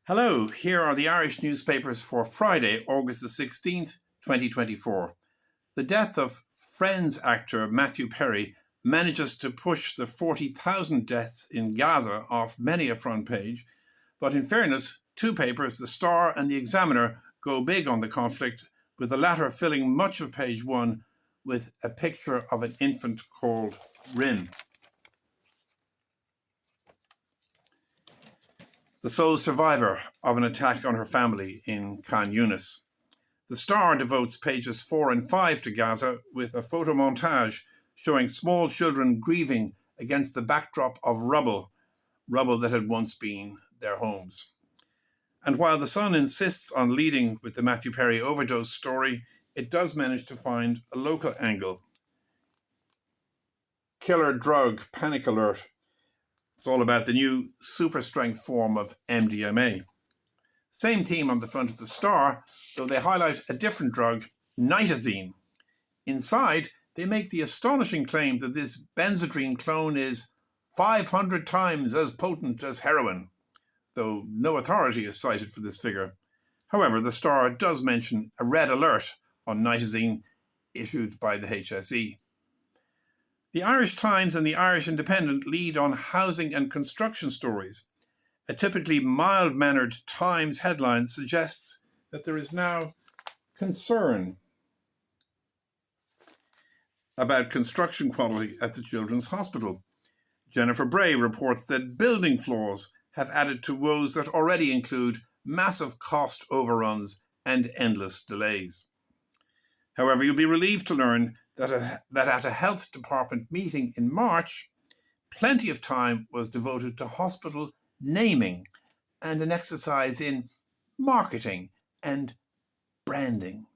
Hello, here are the Irish newspapers for Friday, August the 16th, 2024. The death of Friends actor Matthew Perry manages to push the 40,000 deaths in Gaza off many a front page, but in fairness, two papers, The Star and The Examiner, go big on the conflict, with the latter filling much of page one with a picture of an infant called Rin. The sole survivor of an attack on her family in Khan Yunis. The Star devotes pages 4 and 5 to Gaza with a photo montage showing small children grieving against the backdrop of rubble that had once been their homes. And while The Sun insists on leading with the Matthew Perry overdose story, it does manage to find a local angle. Killer drug, panic alert. It's all about the new super strength form of MDMA. Same theme on the front of The Star, though they highlight a different drug, nitazene. Inside, they make the astonishing claim that this Benzedrine clone is 500 times as potent as heroin, though no authority is cited for this figure. However, The Star does mention a red alert on nitazene issued by the HSE. The Irish Times and the Irish Independent lead on housing and construction stories. A typically mild-mannered Times headline suggests that there is now concern about construction quality at the Children's Hospital. Jennifer Bray reports that building flaws have added to woes that already include massive cost overruns and endless delays. However, you'll be relieved to learn that at a health department meeting in March, plenty of time was devoted to hospital naming and an exercise in marketing and branding.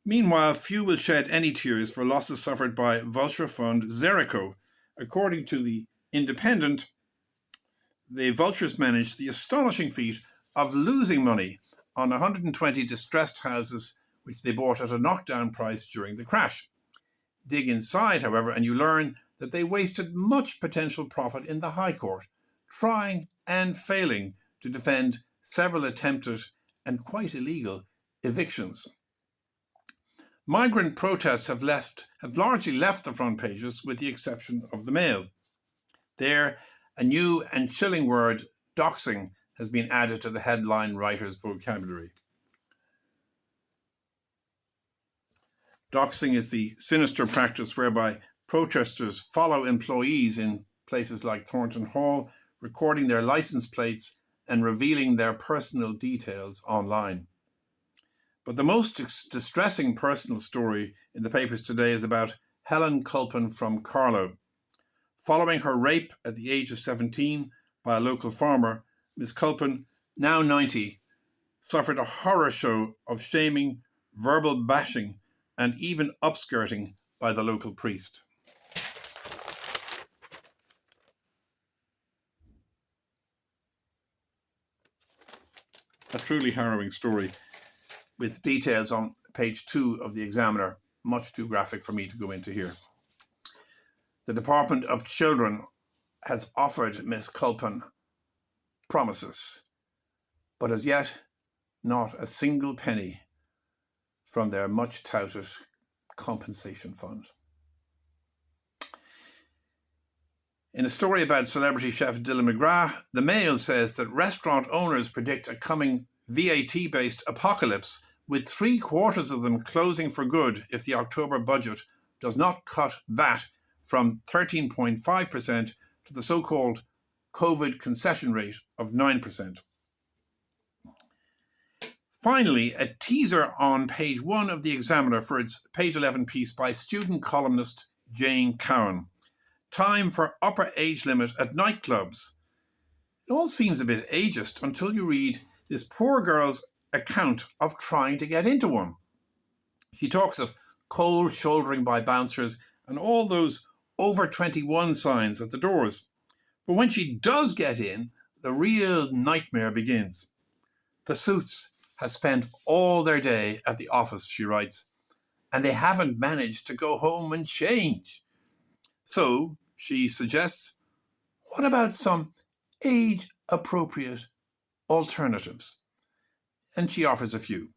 Meanwhile, few will shed any tears for losses suffered by vulture fund Zerico. According to the Independent, the vultures managed the astonishing feat of losing money on 120 distressed houses which they bought at a knockdown price during the crash. Dig inside, however, and you learn that they wasted much potential profit in the High Court, trying and failing to defend several attempted and quite illegal evictions. Migrant protests have largely left the front pages, with the exception of the Mail. There, a new and chilling word, doxing, has been added to the headline writer's vocabulary. Doxing is the sinister practice whereby protesters follow employees in places like Thornton Hall, recording their license plates and revealing their personal details online. But the most distressing personal story in the papers today is about Helen Culpin from Carlow. Following her rape at the age of 17 by a local farmer, Miss Culpin, now 90, suffered a horror show of shaming, verbal bashing, and even upskirting by the local priest. A truly harrowing story, with details on page 2 of the Examiner, much too graphic for me to go into here. The Department of Children has offered Miss Culpin promises, but as yet not a single penny from their much touted compensation fund. In a story about celebrity chef Dylan McGrath, the Mail says that restaurant owners predict a coming VAT-based apocalypse, with 3/4 of them closing for good if the October budget does not cut VAT from 13.5% to the so-called COVID concession rate of 9%. Finally, a teaser on page 1 of the Examiner for its page 11 piece by student columnist Jane Cowan. Time for upper age limit at nightclubs. It all seems a bit ageist until you read this poor girl's account of trying to get into one. She talks of cold shouldering by bouncers and all those over 21 signs at the doors. But when she does get in, the real nightmare begins. The suits have spent all their day at the office, she writes, and they haven't managed to go home and change. So, she suggests, what about some age-appropriate alternatives, and she offers a few.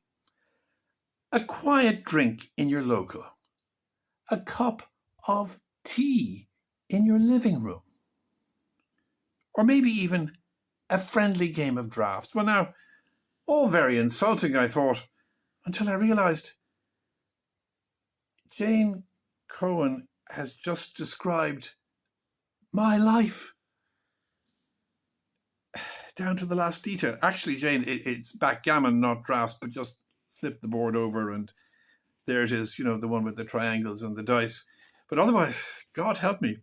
A quiet drink in your local. A cup of tea in your living room. Or maybe even a friendly game of drafts. Well, now, all very insulting, I thought, until I realised Jane Cohen has just described my life down to the last detail. Actually, Jane, it's backgammon, not drafts, but just flip the board over and there it is, the one with the triangles and the dice. But otherwise, God help me,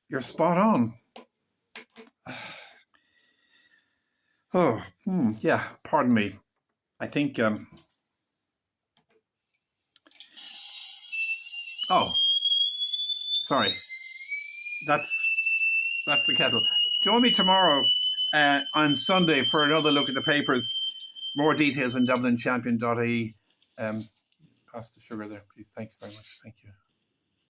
you're spot on. Yeah, pardon me. I think, sorry. That's the kettle. Join me tomorrow on Sunday for another look at the papers. More details on dublinchampion.ie. Pass the sugar there, please. Thank you very much. Thank you.